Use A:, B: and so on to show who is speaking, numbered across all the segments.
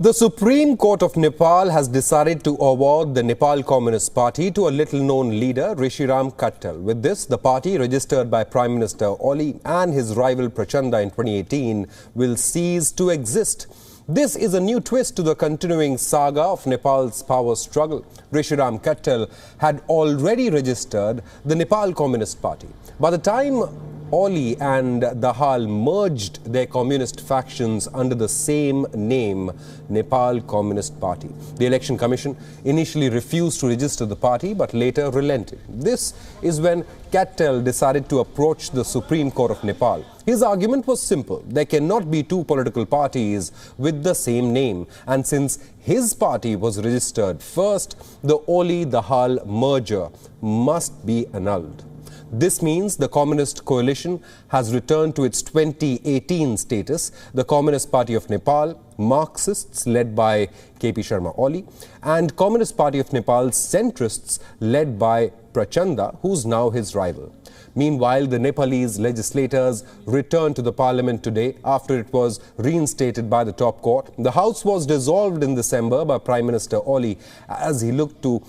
A: The Supreme Court of Nepal has decided to award the Nepal Communist Party to a little-known leader, Rishiram Khattal. With this, the party, registered by Prime Minister Oli and his rival Prachanda in 2018, will cease to exist. This is a new twist to the continuing saga of Nepal's power struggle. Rishiram Khattal had already registered the Nepal Communist Party. By the time Oli and Dahal merged their communist factions under the same name, Nepal Communist Party. The Election Commission initially refused to register the party but later relented. This is when Khattal decided to approach the Supreme Court of Nepal. His argument was simple: there cannot be two political parties with the same name, and since his party was registered first, the Oli-Dahal merger must be annulled. This means the Communist coalition has returned to its 2018 status. The Communist Party of Nepal, Marxists led by KP Sharma Oli, and Communist Party of Nepal's centrists led by Prachanda, who's now his rival. Meanwhile, the Nepalese legislators returned to the parliament today after it was reinstated by the top court. The House was dissolved in December by Prime Minister Oli as he looked to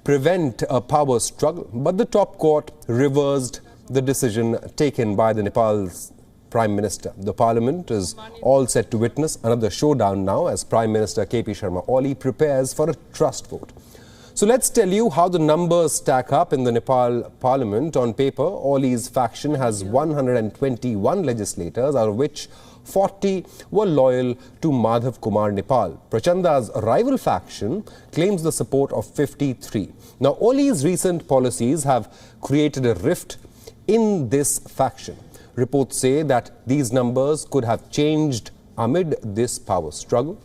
A: prevent a power struggle, but the top court reversed the decision taken by the Nepal's Prime Minister. The Parliament is all set to witness another showdown now as Prime Minister KP Sharma Oli prepares for a trust vote. So let's tell you how the numbers stack up in the Nepal Parliament. On paper, Oli's faction has 121 legislators, out of which 40 were loyal to Madhav Kumar Nepal. Prachanda's rival faction claims the support of 53. Now, Oli's recent policies have created a rift in this faction. Reports say that these numbers could have changed amid this power struggle.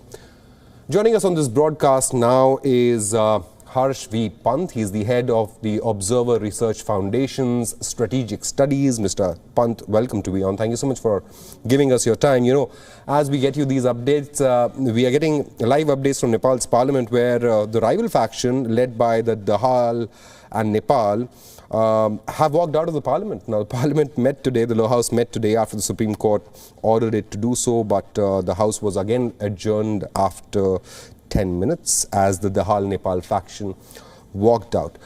A: Joining us on this broadcast now is Harsh V. Pant. He's the head of the Observer Research Foundation's Strategic Studies. Mr. Pant, welcome to WION. Thank you so much for giving us your time. You know, as we get you these updates, we are getting live updates from Nepal's parliament where the rival faction led by the Dahal and Nepal have walked out of the parliament. Now, the parliament met today, the lower house met today after the Supreme Court ordered it to do so, but the house was again adjourned after 10 minutes as the Dahal Nepal faction walked out.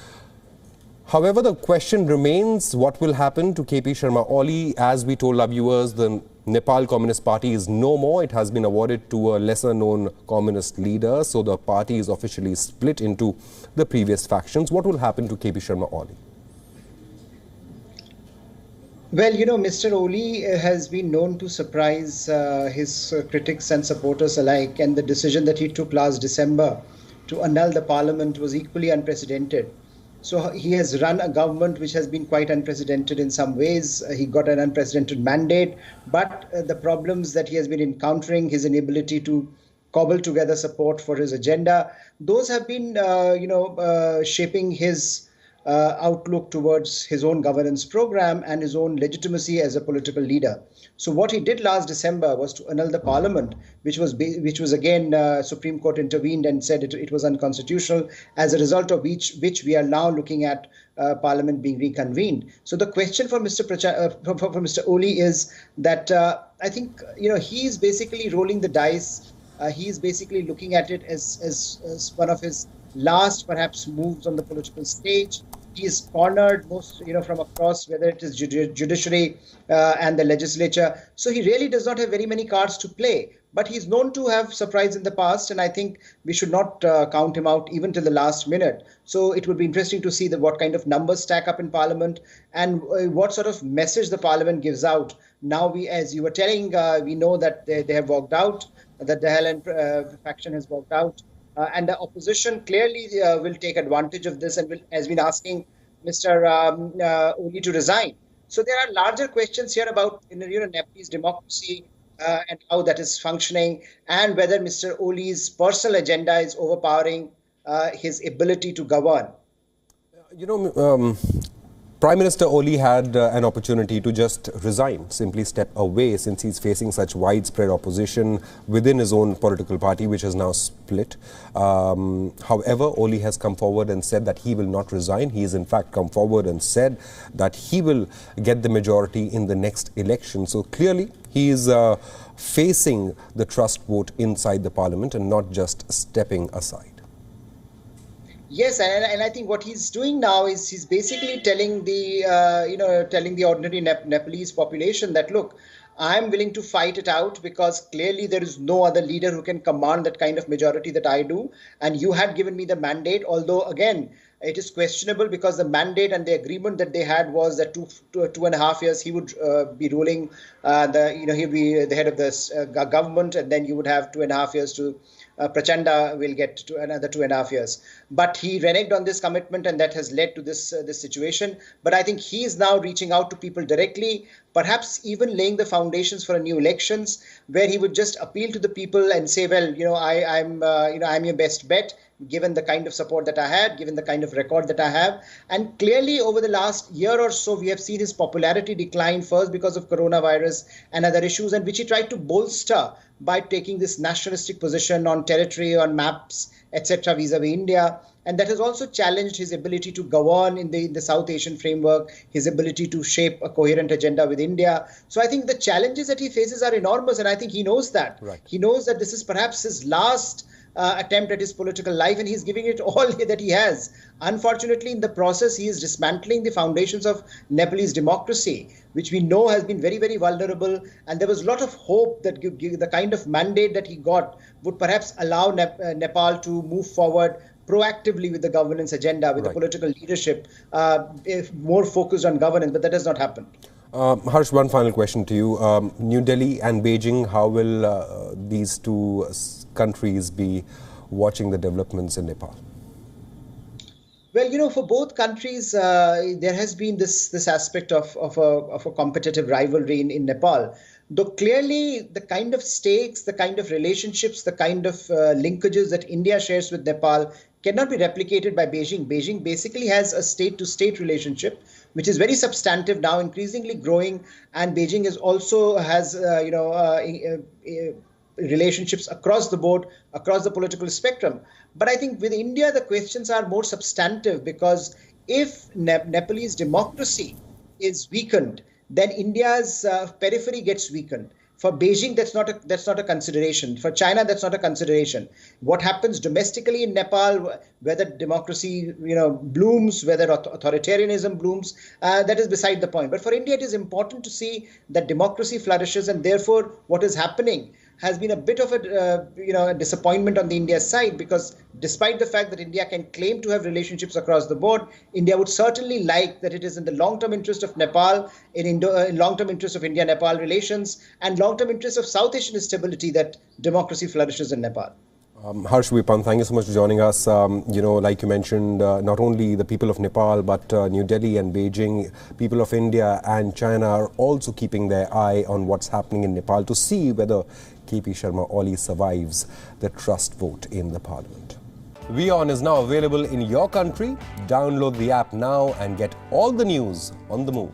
A: However, the question remains, what will happen to KP Sharma Oli? As we told our viewers, the Nepal Communist Party is no more. It has been awarded to a lesser known communist leader. So the party is officially split into the previous factions. What will happen to KP Sharma Oli?
B: Well, you know, Mr. Oli has been known to surprise his critics and supporters alike, and the decision that he took last December to annul the parliament was equally unprecedented. So he has run a government which has been quite unprecedented in some ways. He got an unprecedented mandate, but the problems that he has been encountering, his inability to cobble together support for his agenda, those have been, shaping his outlook towards his own governance program and his own legitimacy as a political leader. So what he did last December was to annul the parliament, which was again Supreme Court intervened and said it was unconstitutional, as a result of which we are now looking at parliament being reconvened. So the question for Mr. Oli is that I think he is basically rolling the dice. He is basically looking at it as one of his last perhaps moves on the political stage. He is cornered most from across, whether it is judiciary and the legislature. So he really does not have very many cards to play, but he's known to have surprised in the past, and I think we should not count him out even till the last minute. So it would be interesting to see what kind of numbers stack up in parliament and what sort of message the parliament gives out. Now we, as you were telling, we know that they have walked out, that the Dahal faction has walked out. And the opposition clearly will take advantage of this and has been asking Mr. Oli to resign. So there are larger questions here about Nepalese democracy and how that is functioning, and whether Mr. Oli's personal agenda is overpowering his ability to govern.
A: Prime Minister Oli had an opportunity to just resign, simply step away, since he's facing such widespread opposition within his own political party, which is now split. However, Oli has come forward and said that he will not resign. He has in fact come forward and said that he will get the majority in the next election. So clearly, he is facing the trust vote inside the parliament and not just stepping aside.
B: Yes, and I think what he's doing now is he's basically telling the ordinary Nepalese population that, look, I'm willing to fight it out because clearly there is no other leader who can command that kind of majority that I do. And you had given me the mandate, although again, it is questionable because the mandate and the agreement that they had was that 2.5 years he would be ruling. He'll be the head of the government, and then you would have 2.5 years to. Prachanda will get to another 2.5 years. But he reneged on this commitment, and that has led to this situation. But I think he is now reaching out to people directly, perhaps even laying the foundations for a new elections, where he would just appeal to the people and say, well, I'm your best bet, given the kind of support that I had, given the kind of record that I have. And clearly over the last year or so, we have seen his popularity decline, first because of coronavirus and other issues, and which he tried to bolster by taking this nationalistic position on territory, on maps, etc. vis-a-vis India. And that has also challenged his ability to govern in the South Asian framework, his ability to shape a coherent agenda with India. So I think the challenges that he faces are enormous, and I think he knows that.
A: Right.
B: He knows that this is perhaps his last attempt at his political life, and he's giving it all that he has. Unfortunately, in the process, he is dismantling the foundations of Nepalese democracy, which we know has been very, very vulnerable. And there was a lot of hope that the kind of mandate that he got would perhaps allow Nepal to move forward proactively with the governance agenda, with the political leadership, more focused on governance, but that has not happened.
A: Harsh, one final question to you. New Delhi and Beijing, how will these two countries be watching the developments in Nepal?
B: Well, for both countries, there has been this aspect of a competitive rivalry in Nepal. Though clearly the kind of stakes, the kind of relationships, the kind of linkages that India shares with Nepal cannot be replicated by Beijing. Beijing basically has a state-to-state relationship, which is very substantive now, increasingly growing, and Beijing has relationships across the board, across the political spectrum. But I think with India, the questions are more substantive, because if Nepalese democracy is weakened, then India's periphery gets weakened. For Beijing, that's not a consideration. For China, that's not a consideration. What happens domestically in Nepal, whether democracy blooms, whether authoritarianism blooms, that is beside the point. But for India, it is important to see that democracy flourishes, and therefore what is happening has been a bit of a disappointment on the India side, because despite the fact that India can claim to have relationships across the board, India would certainly like that it is in the long-term interest of Nepal, in long-term interest of India-Nepal relations, and long-term interest of South Asian stability that democracy flourishes in Nepal.
A: Harsh Vipant, thank you so much for joining us. Like you mentioned, not only the people of Nepal, but New Delhi and Beijing, people of India and China are also keeping their eye on what's happening in Nepal to see whether KP Sharma Oli survives the trust vote in the parliament. WION is now available in your country. Download the app now and get all the news on the move.